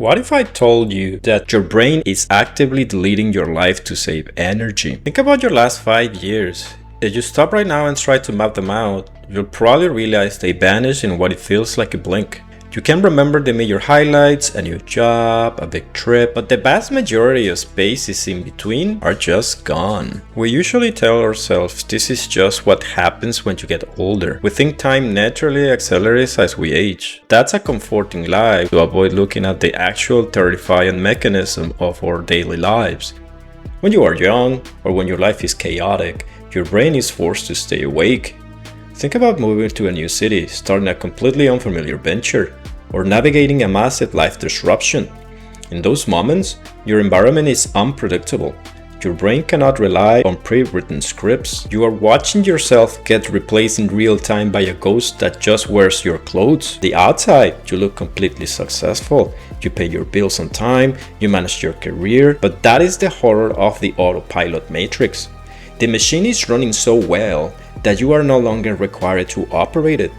What if I told you that your brain is actively deleting your life to save energy? Think about your last 5 years. If you stop right now and try to map them out, you'll probably realize they vanish in what it feels like a blink. You can remember the major highlights, a new job, a big trip, but the vast majority of spaces in between are just gone. We usually tell ourselves this is just what happens when you get older. We think time naturally accelerates as we age. That's a comforting lie to avoid looking at the actual terrifying mechanism of our daily lives. When you are young, or when your life is chaotic, your brain is forced to stay awake. Think about moving to a new city, starting a completely unfamiliar venture, or navigating a massive life disruption. In those moments, your environment is unpredictable. Your brain cannot rely on pre-written scripts. You are watching yourself get replaced in real time by a ghost that just wears your clothes. The outside, you look completely successful. You pay your bills on time, you manage your career, but that is the horror of the autopilot matrix. The machine is running so well that you are no longer required to operate it.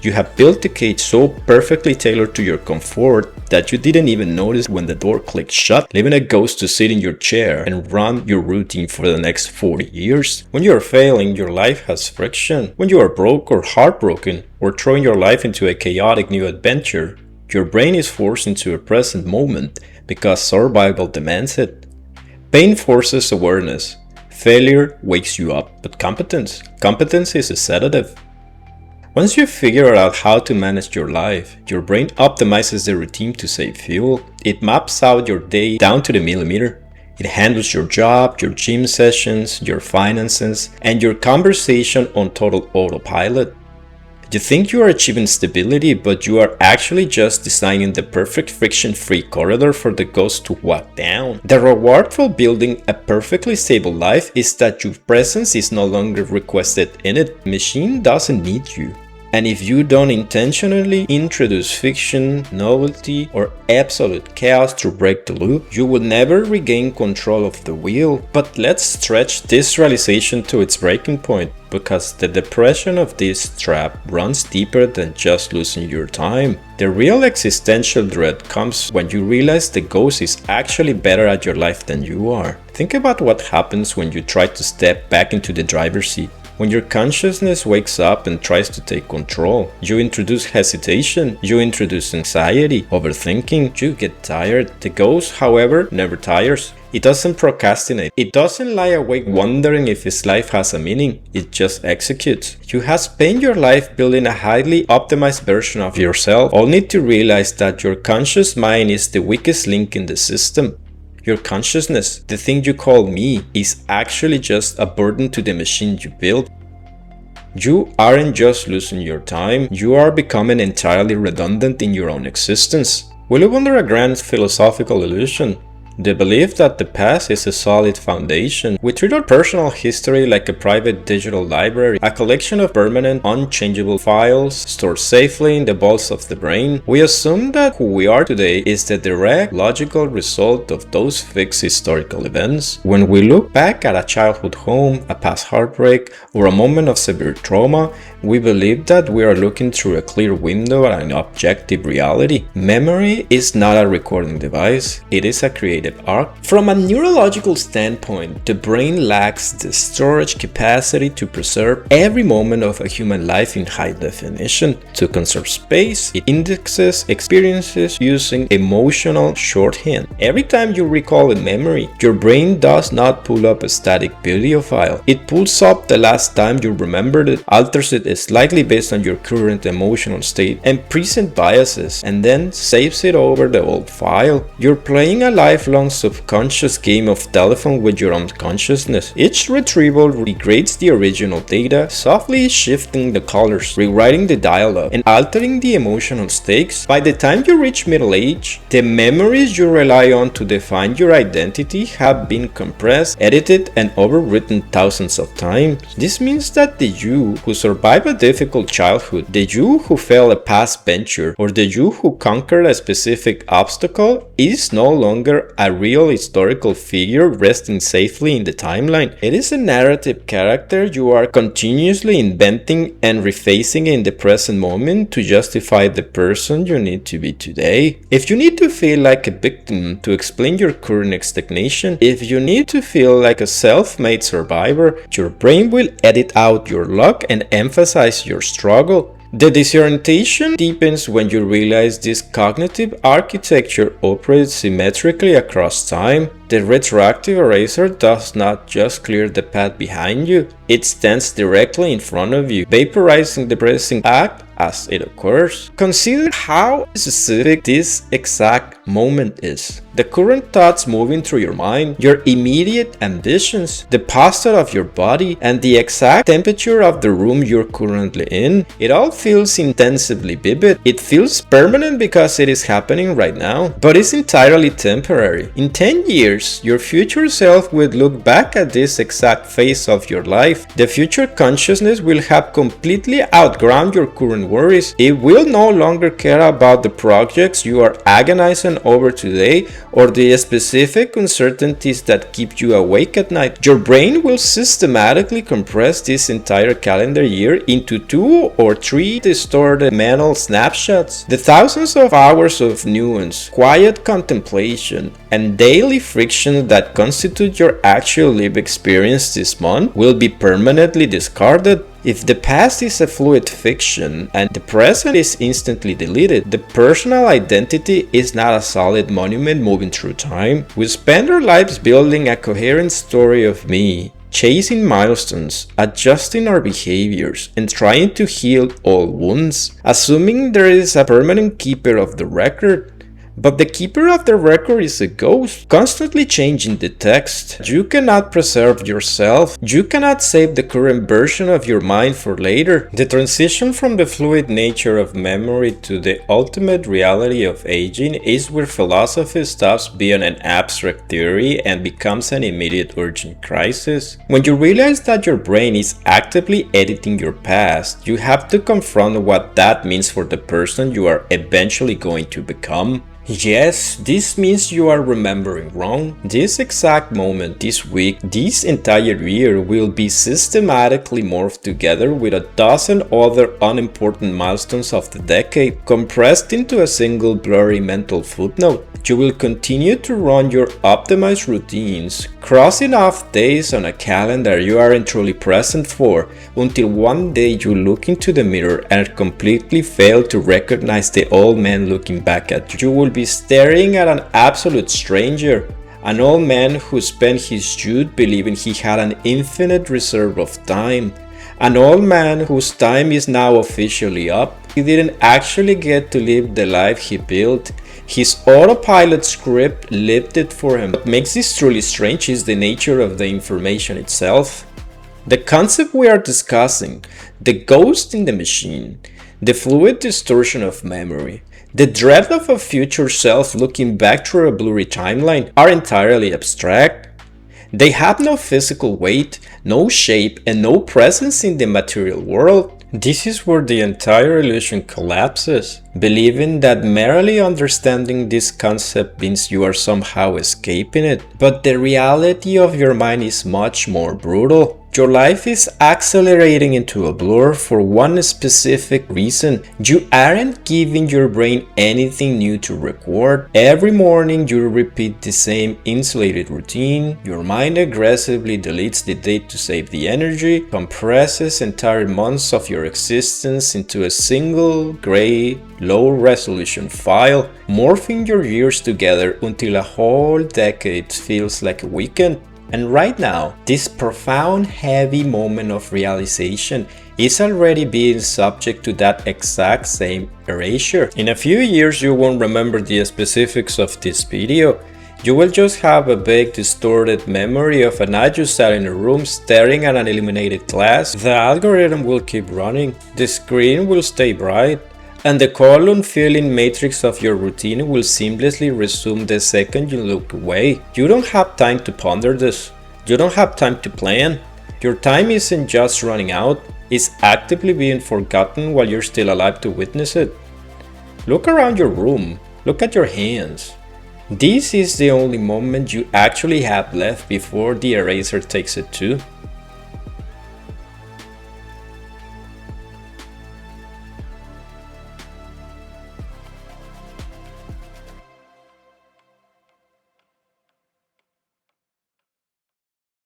You have built the cage so perfectly tailored to your comfort that you didn't even notice when the door clicked shut, leaving a ghost to sit in your chair and run your routine for the next 40 years. When you are failing, your life has friction. When you are broke or heartbroken, or throwing your life into a chaotic new adventure, your brain is forced into a present moment because survival demands it. Pain forces awareness. Failure wakes you up, but competence is a sedative. Once you figure out how to manage your life, your brain optimizes the routine to save fuel. It maps out your day down to the millimeter. It handles your job, your gym sessions, your finances, and your conversation on total autopilot. You think you are achieving stability, but you are actually just designing the perfect friction-free corridor for the ghost to walk down. The reward for building a perfectly stable life is that your presence is no longer requested in it. The machine doesn't need you. And if you don't intentionally introduce fiction, novelty, or absolute chaos to break the loop, you will never regain control of the wheel. But let's stretch this realization to its breaking point, because the depression of this trap runs deeper than just losing your time. The real existential dread comes when you realize the ghost is actually better at your life than you are. Think about what happens when you try to step back into the driver's seat. When your consciousness wakes up and tries to take control, you introduce hesitation, you introduce anxiety, overthinking, you get tired. The ghost, however, never tires. It doesn't procrastinate. It doesn't lie awake wondering if its life has a meaning. It just executes. You have spent your life building a highly optimized version of yourself, only to realize that your conscious mind is the weakest link in the system. Your consciousness, the thing you call me, is actually just a burden to the machine you built. You aren't just losing your time, you are becoming entirely redundant in your own existence. We live under a grand philosophical illusion. The belief that the past is a solid foundation. We treat our personal history like a private digital library, a collection of permanent, unchangeable files stored safely in the vaults of the brain. We assume that who we are today is the direct, logical result of those fixed historical events. When we look back at a childhood home, a past heartbreak, or a moment of severe trauma, we believe that we are looking through a clear window at an objective reality. Memory is not a recording device, it is a creative arc. From a neurological standpoint, the brain lacks the storage capacity to preserve every moment of a human life in high definition. To conserve space, it indexes experiences using emotional shorthand. Every time you recall a memory, your brain does not pull up a static video file. It pulls up the last time you remembered it, alters it slightly based on your current emotional state and present biases, and then saves it over the old file. You're playing a lifelong subconscious game of telephone with your unconsciousness. Each retrieval regrades the original data, softly shifting the colors, rewriting the dialogue, and altering the emotional stakes. By the time you reach middle age, the memories you rely on to define your identity have been compressed, edited, and overwritten thousands of times. This means that the you who survived survived a difficult childhood, the you who failed a past venture, or the you who conquered a specific obstacle is no longer a real historical figure resting safely in the timeline. It is a narrative character you are continuously inventing and refacing in the present moment to justify the person you need to be today. If you need to feel like a victim to explain your current stagnation, if you need to feel like a self-made survivor, your brain will edit out your luck and emphasize your struggle. The disorientation deepens when you realize this cognitive architecture operates symmetrically across time. The retroactive eraser does not just clear the path behind you, it stands directly in front of you, vaporizing the present act as it occurs. Consider how specific this exact moment is. The current thoughts moving through your mind, your immediate ambitions, the posture of your body, and the exact temperature of the room you're currently in. It all feels intensively vivid. It feels permanent because it is happening right now, but it's entirely temporary. In 10 years, your future self will look back at this exact phase of your life. The future consciousness will have completely outgrown your current worries. It will no longer care about the projects you are agonizing over today or the specific uncertainties that keep you awake at night. Your brain will systematically compress this entire calendar year into 2 or 3 distorted mental snapshots. The thousands of hours of nuance, quiet contemplation, and daily friction that constitute your actual lived experience this month will be permanently discarded. If the past is a fluid fiction and the present is instantly deleted, the personal identity is not a solid monument moving through time. We spend our lives building a coherent story of me, chasing milestones, adjusting our behaviors, and trying to heal all wounds, assuming there is a permanent keeper of the record. But the keeper of the record is a ghost, constantly changing the text. You cannot preserve yourself. You cannot save the current version of your mind for later. The transition from the fluid nature of memory to the ultimate reality of aging is where philosophy stops being an abstract theory and becomes an immediate urgent crisis. When you realize that your brain is actively editing your past, you have to confront what that means for the person you are eventually going to become. Yes, this means you are remembering wrong. This exact moment, this week, this entire year will be systematically morphed together with a dozen other unimportant milestones of the decade, compressed into a single blurry mental footnote. You will continue to run your optimized routines, crossing off days on a calendar you aren't truly present for, until one day you look into the mirror and completely fail to recognize the old man looking back at you. You will be staring at an absolute stranger, an old man who spent his youth believing he had an infinite reserve of time, an old man whose time is now officially up. He didn't actually get to live the life he built. His autopilot script lived it for him. What makes this truly strange is the nature of the information itself. The concept we are discussing, the ghost in the machine, the fluid distortion of memory, the dread of a future self looking back through a blurry timeline are entirely abstract. They have no physical weight, no shape, and no presence in the material world. This is where the entire illusion collapses. Believing that merely understanding this concept means you are somehow escaping it. But the reality of your mind is much more brutal. Your life is accelerating into a blur for one specific reason. You aren't giving your brain anything new to record. Every morning you repeat the same insulated routine. Your mind aggressively deletes the date to save the energy, compresses entire months of your existence into a single gray, low-resolution file, morphing your years together until a whole decade feels like a weekend. And right now, this profound, heavy moment of realization is already being subject to that exact same erasure. In a few years, you won't remember the specifics of this video. You will just have a vague, distorted memory of a night you sat in a room staring at an illuminated glass. The algorithm will keep running, the screen will stay bright, and the column-filling matrix of your routine will seamlessly resume the second you look away. You don't have time to ponder this. You don't have time to plan. Your time isn't just running out, is actively being forgotten while you're still alive to witness it? Look around your room, look at your hands. This is the only moment you actually have left before the eraser takes it too.